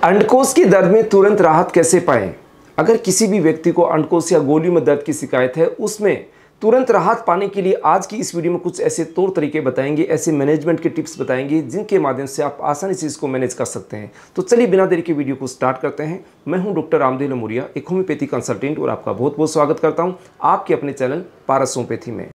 अंडकोश की दर्द में तुरंत राहत कैसे पाएं? अगर किसी भी व्यक्ति को अंडकोश या गोलियों में दर्द की शिकायत है, उसमें तुरंत राहत पाने के लिए आज की इस वीडियो में कुछ ऐसे तौर तरीके बताएंगे, ऐसे मैनेजमेंट के टिप्स बताएंगे जिनके माध्यम से आप आसानी से इसको मैनेज कर सकते हैं। तो चलिए बिना देरी के वीडियो को स्टार्ट करते हैं। मैं हूं डॉक्टर रामदेव लमोरिया, एक होम्योपैथी कंसल्टेंट, और आपका बहुत बहुत स्वागत करता हूं आपके अपने चैनल पारस होम्योपैथी में।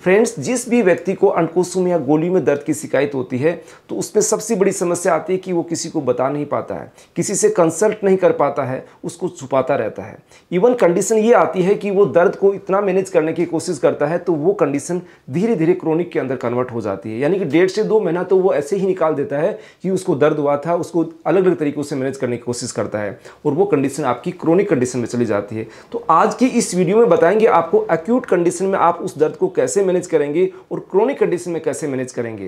फ्रेंड्स, जिस भी व्यक्ति को अंडकोशों में या गोली में दर्द की शिकायत होती है तो उसमें सबसे बड़ी समस्या आती है कि वो किसी को बता नहीं पाता है, किसी से कंसल्ट नहीं कर पाता है, उसको छुपाता रहता है। इवन कंडीशन ये आती है कि वो दर्द को इतना मैनेज करने की कोशिश करता है तो वो कंडीशन धीरे धीरे क्रोनिक के अंदर कन्वर्ट हो जाती है। यानी कि 1.5 से 2 महीना तो वो ऐसे ही निकाल देता है कि उसको दर्द हुआ था, उसको अलग अलग तरीकों से मैनेज करने की कोशिश करता है और वो कंडीशन आपकी क्रोनिक कंडीशन में चली जाती है। तो आज की इस वीडियो में बताएंगे आपको एक्यूट कंडीशन में आप उस दर्द को कैसे मैनेज करेंगे और क्रोनिक कंडीशन में कैसे मैनेज करेंगे,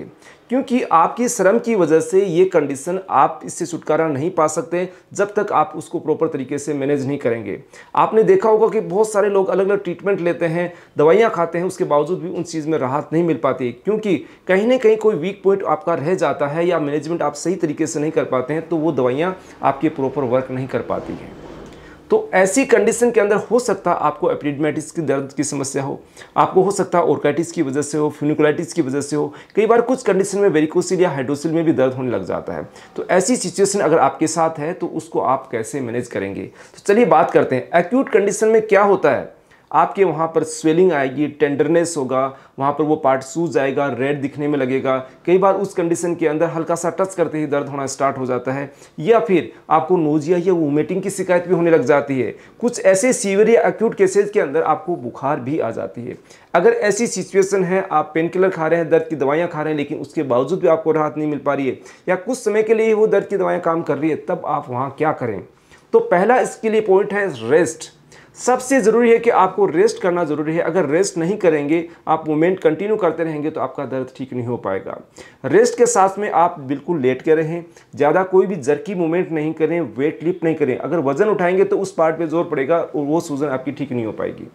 क्योंकि आपकी श्रम की वजह से ये कंडीशन आप इससे छुटकारा नहीं पा सकते जब तक आप उसको प्रॉपर तरीके से मैनेज नहीं करेंगे। आपने देखा होगा कि बहुत सारे लोग अलग अलग ट्रीटमेंट लेते हैं, दवाइयां खाते हैं, उसके बावजूद भी उन चीज़ में राहत नहीं मिल पाती, क्योंकि कहीं ना कहीं कोई वीक पॉइंट आपका रह जाता है या मैनेजमेंट आप सही तरीके से नहीं कर पाते हैं, तो वो दवाइयाँ आपके प्रॉपर वर्क नहीं कर पाती हैं। तो ऐसी कंडीशन के अंदर हो सकता है आपको एपिडिडमाइटिस की दर्द की समस्या हो, आपको हो सकता है ओर्काइटिस की वजह से हो, फ्यूनिकुलाइटिस की वजह से हो, कई बार कुछ कंडीशन में वेरिकोसिल या हाइड्रोसिल में भी दर्द होने लग जाता है। तो ऐसी सिचुएशन अगर आपके साथ है तो उसको आप कैसे मैनेज करेंगे। तो चलिए बात करते हैं एक्यूट कंडीशन में क्या होता है। आपके वहाँ पर स्वेलिंग आएगी, टेंडरनेस होगा, वहाँ पर वो पार्ट सूज जाएगा, रेड दिखने में लगेगा। कई बार उस कंडीशन के अंदर हल्का सा टच करते ही दर्द होना स्टार्ट हो जाता है, या फिर आपको नोजिया या वोमिटिंग की शिकायत भी होने लग जाती है। कुछ ऐसे सीवियर या एक्यूट केसेज के अंदर आपको बुखार भी आ जाती है। अगर ऐसी सिचुएशन है, आप पेन किलर खा रहे हैं, दर्द की दवाइयाँ खा रहे हैं, लेकिन उसके बावजूद भी आपको राहत नहीं मिल पा रही है या कुछ समय के लिए वो दर्द की दवाइयाँ काम कर रही है, तब आप वहाँ क्या करें। तो पहला इसके लिए पॉइंट है रेस्ट। सबसे ज़रूरी है कि आपको रेस्ट करना ज़रूरी है। अगर रेस्ट नहीं करेंगे, आप मूवमेंट कंटिन्यू करते रहेंगे तो आपका दर्द ठीक नहीं हो पाएगा। रेस्ट के साथ में आप बिल्कुल लेट के रहें, ज़्यादा कोई भी जर्की मूवमेंट नहीं करें, वेट लिफ्ट नहीं करें। अगर वजन उठाएंगे तो उस पार्ट पे जोर पड़ेगा और वो सूजन आपकी ठीक नहीं हो पाएगी,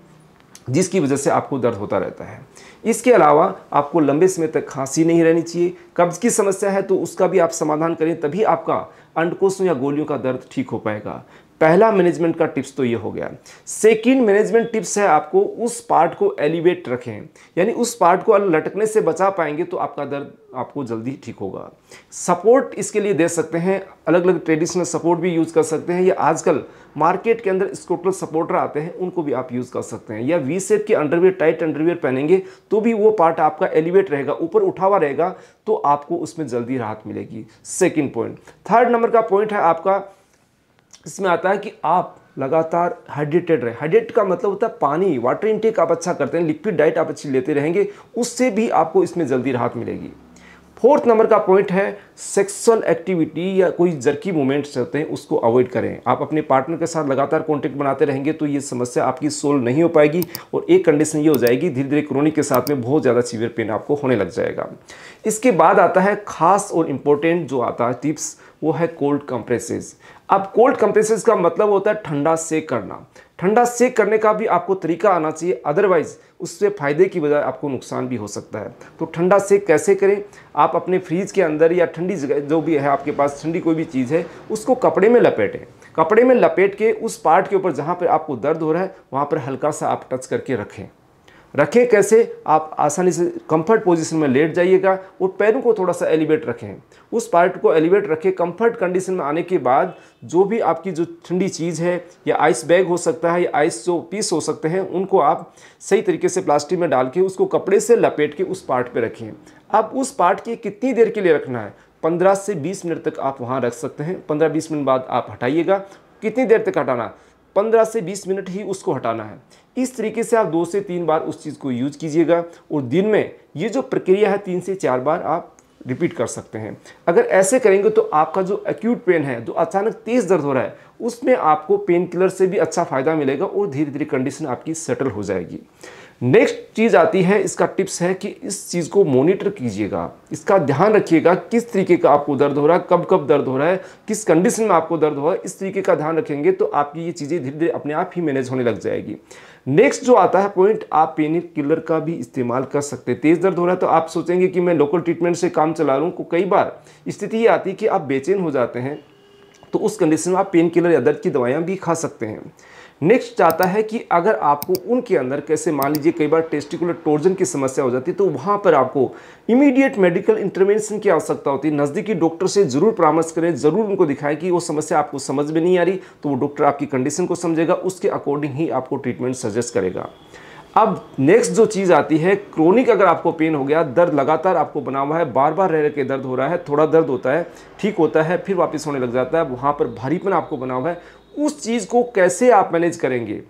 जिसकी वजह से आपको दर्द होता रहता है। इसके अलावा आपको लंबे समय तक खांसी नहीं रहनी चाहिए। कब्ज की समस्या है तो उसका भी आप समाधान करें, तभी आपका अंडकोशों या गोलियों का दर्द ठीक हो पाएगा। पहला मैनेजमेंट का टिप्स तो ये हो गया। सेकंड मैनेजमेंट टिप्स है आपको उस पार्ट को एलिवेट रखें, यानी उस पार्ट को लटकने से बचा पाएंगे तो आपका दर्द आपको जल्दी ठीक होगा। सपोर्ट इसके लिए दे सकते हैं, अलग अलग ट्रेडिशनल सपोर्ट भी यूज़ कर सकते हैं, या आजकल मार्केट के अंदर स्कोटल सपोर्टर आते हैं, उनको भी आप यूज़ कर सकते हैं। या वी शेप के अंडरवियर, टाइट अंडरवियर पहनेंगे तो भी वो पार्ट आपका एलिवेट रहेगा, ऊपर उठा हुआ रहेगा, तो आपको उसमें जल्दी राहत मिलेगी। Second point. थर्ड नंबर का पॉइंट है आपका, इसमें आता है कि आप लगातार हाइड्रेटेड रहे। हाइड्रेट का मतलब होता है पानी, वाटर इनटेक आप अच्छा करते हैं, लिक्विड डाइट आप अच्छी लेते रहेंगे, उससे भी आपको इसमें जल्दी राहत मिलेगी। फोर्थ नंबर का पॉइंट है सेक्सुअल एक्टिविटी या कोई जर्की मूवमेंट्स होते हैं उसको अवॉइड करें। आप अपने पार्टनर के साथ लगातार कॉन्टेक्ट बनाते रहेंगे तो ये समस्या आपकी सोल्व नहीं हो पाएगी और एक कंडीशन ये हो जाएगी, धीरे धीरे क्रोनिक के साथ में बहुत ज़्यादा सीवियर पेन आपको होने लग जाएगा। इसके बाद आता है खास और इम्पोर्टेंट जो आता है टिप्स, वो है कोल्ड कंप्रेसेस। अब कोल्ड कंप्रेसेस का मतलब होता है ठंडा सेक करना। ठंडा सेक करने का भी आपको तरीका आना चाहिए, अदरवाइज उससे फायदे की बजाय आपको नुकसान भी हो सकता है। तो ठंडा सेक कैसे करें, आप अपने फ्रीज के अंदर या ठंडी जगह जो भी है आपके पास, ठंडी कोई भी चीज़ है, उसको कपड़े में लपेटें। कपड़े में लपेट के उस पार्ट के ऊपर जहाँ पर आपको दर्द हो रहा है वहाँ पर हल्का सा आप टच करके रखें। कैसे, आप आसानी से कंफर्ट पोजीशन में लेट जाइएगा और पैरों को थोड़ा सा एलिवेट रखें। उस पार्ट को एलिवेट रखें। कंफर्ट कंडीशन में आने के बाद जो भी आपकी जो ठंडी चीज़ है, या आइस बैग हो सकता है, या आइस जो पीस हो सकते हैं, उनको आप सही तरीके से प्लास्टिक में डाल के उसको कपड़े से लपेट के उस पार्ट पर रखें। अब उस पार्ट की कितनी देर के लिए रखना है, 15 से 20 मिनट तक आप वहाँ रख सकते हैं। 15-20 मिनट बाद आप हटाइएगा। कितनी देर तक हटाना, 15 से 20 मिनट ही उसको हटाना है। इस तरीके से आप 2 से 3 बार उस चीज़ को यूज कीजिएगा और दिन में ये जो प्रक्रिया है 3 से 4 बार आप रिपीट कर सकते हैं। अगर ऐसे करेंगे तो आपका जो एक्यूट पेन है, जो अचानक तेज़ दर्द हो रहा है, उसमें आपको पेन किलर से भी अच्छा फ़ायदा मिलेगा और धीरे धीरे कंडीशन आपकी सेटल हो जाएगी। नेक्स्ट चीज़ आती है, इसका टिप्स है कि इस चीज़ को मॉनिटर कीजिएगा, इसका ध्यान रखिएगा किस तरीके का आपको दर्द हो रहा है, कब कब दर्द हो रहा है, किस कंडीशन में आपको दर्द हो रहा है। इस तरीके का ध्यान रखेंगे तो आपकी ये चीज़ें धीरे धीरे अपने आप ही मैनेज होने लग जाएगी। नेक्स्ट जो आता है पॉइंट, आप पेन किलर का भी इस्तेमाल कर सकते हैं। तेज दर्द हो रहा है तो आप सोचेंगे कि मैं लोकल ट्रीटमेंट से काम चला लूँ, कई बार स्थिति ये आती है कि आप बेचैन हो जाते हैं, तो उस कंडीशन में आप पेन किलर या दर्द की दवाइयाँ भी खा सकते हैं। नेक्स्ट आता है कि अगर आपको उनके अंदर कैसे, मान लीजिए कई बार टेस्टिकुलर टोर्जन की समस्या हो जाती है, तो वहाँ पर आपको इमीडिएट मेडिकल इंटरवेंशन की आवश्यकता होती है। नज़दीकी डॉक्टर से ज़रूर परामर्श करें, ज़रूर उनको दिखाएं कि वो समस्या आपको समझ में नहीं आ रही, तो वो डॉक्टर आपकी कंडीशन को समझेगा, उसके अकॉर्डिंग ही आपको ट्रीटमेंट सजेस्ट करेगा। अब नेक्स्ट जो चीज़ आती है, क्रोनिक अगर आपको पेन हो गया, दर्द लगातार आपको बना हुआ है, बार बार रह के दर्द हो रहा है, थोड़ा दर्द होता है, ठीक होता है, फिर वापस होने लग जाता है, वहाँ पर भारीपन आपको बना हुआ है, उस चीज़ को कैसे आप मैनेज करेंगे?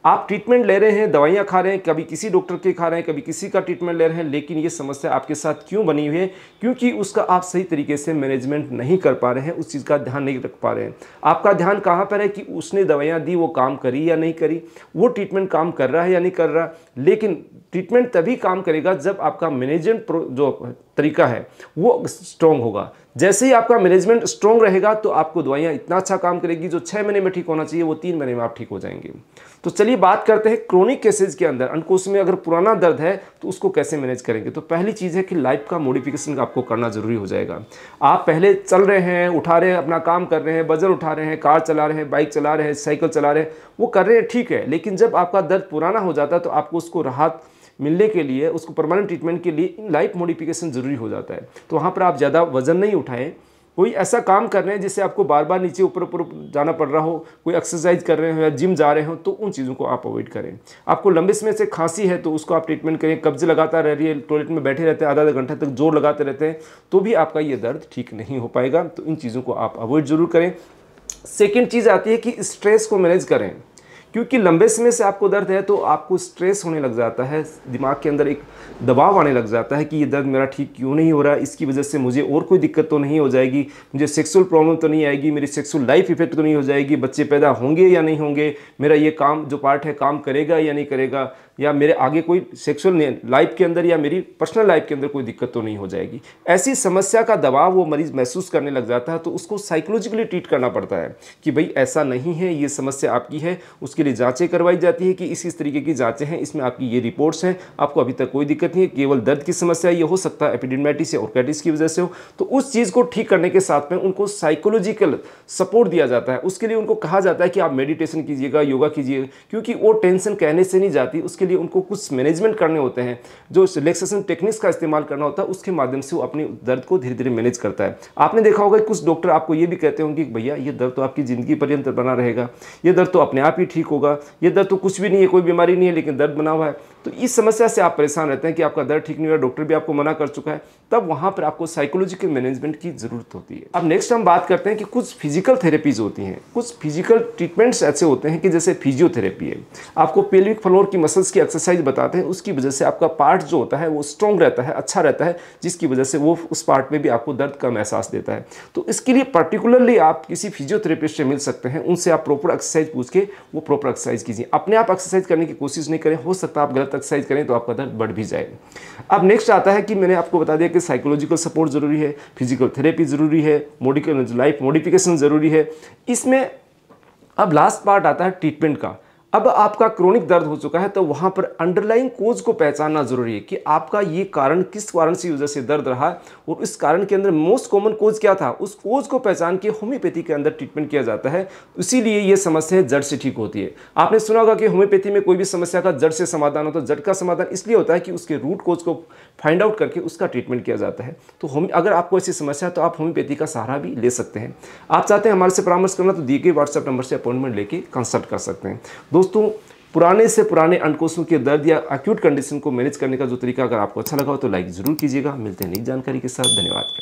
आप ट्रीटमेंट ले रहे हैं, दवाइयाँ खा रहे हैं, कभी किसी डॉक्टर के खा रहे हैं, कभी किसी का ट्रीटमेंट ले रहे हैं, लेकिन ये समस्या आपके साथ क्यों बनी हुई है? क्योंकि उसका आप सही तरीके से मैनेजमेंट नहीं कर पा रहे हैं, उस चीज़ का ध्यान नहीं रख पा रहे हैं। आपका ध्यान कहाँ पर है कि उसने दवाइयाँ दी, वो काम करी या नहीं करी, वो ट्रीटमेंट काम कर रहा है या नहीं कर रहा। लेकिन ट्रीटमेंट तभी काम करेगा जब आपका मैनेजमेंट जो तरीका है वो स्ट्रॉन्ग होगा। जैसे ही आपका मैनेजमेंट स्ट्रॉन्ग रहेगा तो आपको दवाइयाँ इतना अच्छा काम करेगी, जो 6 महीने में ठीक होना चाहिए वो 3 महीने में आप ठीक हो जाएंगे। तो चलिए बात करते हैं क्रोनिक केसेज के अंदर अंडकोश में अगर पुराना दर्द है तो उसको कैसे मैनेज करेंगे। तो पहली चीज़ है कि लाइफ का मॉडिफिकेशन आपको करना जरूरी हो जाएगा। आप पहले चल रहे हैं, उठा रहे हैं, अपना काम कर रहे हैं, वजन उठा रहे हैं, कार चला रहे हैं, बाइक चला रहे हैं, साइकिल चला रहे हैं, वो कर रहे हैं, ठीक है। लेकिन जब आपका दर्द पुराना हो जाता है तो आपको उसको राहत मिलने के लिए, उसको परमानेंट ट्रीटमेंट के लिए लाइफ मॉडिफिकेशन जरूरी हो जाता है। तो वहाँ पर आप ज़्यादा वजन नहीं उठाएं, कोई ऐसा काम कर रहे हैं जिससे आपको बार बार नीचे ऊपर ऊपर जाना पड़ रहा हो, कोई एक्सरसाइज कर रहे हो या जिम जा रहे हो, तो उन चीज़ों को आप अवॉइड करें। आपको लंबे समय से खांसी है तो उसको आप ट्रीटमेंट करें। कब्ज लगातार रह रही है, टॉयलेट में बैठे रहते हैं, आधा आधा घंटा तक जोर लगाते रहते हैं, तो भी आपका ये दर्द ठीक नहीं हो पाएगा। तो इन चीज़ों को आप अवॉइड जरूर करें। सेकेंड चीज़ आती है कि स्ट्रेस को मैनेज करें, क्योंकि लंबे समय से आपको दर्द है तो आपको स्ट्रेस होने लग जाता है, दिमाग के अंदर एक दबाव आने लग जाता है कि ये दर्द मेरा ठीक क्यों नहीं हो रहा है, इसकी वजह से मुझे और कोई दिक्कत तो नहीं हो जाएगी, मुझे सेक्सुअल प्रॉब्लम तो नहीं आएगी, मेरी सेक्सुअल लाइफ इफेक्ट तो नहीं हो जाएगी, बच्चे पैदा होंगे या नहीं होंगे, मेरा ये काम जो पार्ट है काम करेगा या नहीं करेगा, या मेरे आगे कोई सेक्सुअल लाइफ के अंदर या मेरी पर्सनल लाइफ के अंदर कोई दिक्कत तो नहीं हो जाएगी। ऐसी समस्या का दबाव वो मरीज महसूस करने लग जाता है, तो उसको साइकोलॉजिकली ट्रीट करना पड़ता है कि भाई ऐसा नहीं है, ये समस्या आपकी है। उसके लिए जांचें करवाई जाती है कि इस तरीके की जांचें हैं, इसमें आपकी ये रिपोर्ट्स हैं, आपको अभी तक कोई दिक्कत नहीं है, केवल दर्द की समस्या ये हो सकता है एपिडेमाइटिस या ऑर्काइटिस की वजह से हो। तो उस चीज़ को ठीक करने के साथ में उनको साइकोलॉजिकल सपोर्ट दिया जाता है। उसके लिए उनको कहा जाता है कि आप मेडिटेशन कीजिएगा, योगा कीजिएगा, क्योंकि वो टेंशन कहने से नहीं जाती, उसके लिए उनको कुछ मैनेजमेंट करने होते हैं, जो रिलैक्सेशन टेक्निक्स का इस्तेमाल करना होता है, उसके माध्यम से वो अपनी दर्द को धीरे धीरे मैनेज करता है। आपने देखा होगा कुछ डॉक्टर आपको ये भी कहते होंगे कि भैया ये दर्द तो आपकी ज़िंदगी पर्यंत बना रहेगा, ये दर्द तो अपने आप ही ठीक होगा, ये दर्द तो कुछ भी नहीं है, कोई बीमारी नहीं है, लेकिन दर्द बना हुआ है। तो इस समस्या से आप परेशान रहते हैं कि आपका दर्द ठीक नहीं हो रहा, डॉक्टर भी आपको मना कर चुका है, तब वहाँ पर आपको साइकोलॉजिकल मैनेजमेंट की ज़रूरत होती है। अब नेक्स्ट हम बात करते हैं कि कुछ फिजिकल थेरेपीज होती हैं, कुछ फिजिकल ट्रीटमेंट्स ऐसे होते हैं कि जैसे फिजियोथेरेपी है, आपको पेल्विक फ्लोर की मसल्स की एक्सरसाइज बताते हैं, उसकी वजह से आपका पार्ट जो होता है वो स्ट्रॉन्ग रहता है, अच्छा रहता है, जिसकी वजह से वो उस पार्ट में भी आपको दर्द का एहसास देता है। तो इसके लिए पर्टिकुलरली आप किसी फिजियोथेरेपिस्ट से मिल सकते हैं, उनसे आप प्रॉपर एक्सरसाइज पूछ के वो प्रॉपर एक्सरसाइज कीजिए। अपने आप एक्सरसाइज करने की कोशिश नहीं करें, हो सकता है आप गलत एक्सरसाइज करें तो आपका दर्द बढ़ भी जाए। अब नेक्स्ट आता है कि मैंने आपको बता दिया कि साइकोलॉजिकल सपोर्ट जरूरी है, फिजिकल थेरेपी जरूरी है, लाइफ मॉडिफिकेशन जरूरी है। इसमें अब लास्ट पार्ट आता है ट्रीटमेंट का। अब आपका क्रोनिक दर्द हो चुका है तो वहाँ पर अंडरलाइंग कोज को पहचानना जरूरी है कि आपका ये कारण किस कारण से वजह से दर्द रहा, और इस कारण के अंदर मोस्ट कॉमन कोज क्या था, उस कोज को पहचान के होम्योपैथी के अंदर ट्रीटमेंट किया जाता है। इसीलिए ये समस्या जड़ से ठीक होती है। आपने सुना होगा कि होम्योपैथी में कोई भी समस्या का जड़ से समाधान होता है। जड़ का समाधान इसलिए होता है कि उसके रूट कोज को फाइंड आउट करके उसका ट्रीटमेंट किया जाता है। तो अगर आपको ऐसी समस्या है तो आप होम्योपैथी का सहारा भी ले सकते हैं। आप चाहते हैं हमारे से परामर्श करना तो दिए गए व्हाट्सएप नंबर से अपॉइंटमेंट लेके कंसल्ट कर सकते हैं। दोस्तों, पुराने से पुराने अंडकोशों के दर्द या एक्यूट कंडीशन को मैनेज करने का जो तरीका अगर आपको अच्छा लगा हो तो लाइक जरूर कीजिएगा। मिलते हैं नई जानकारी के साथ। धन्यवाद।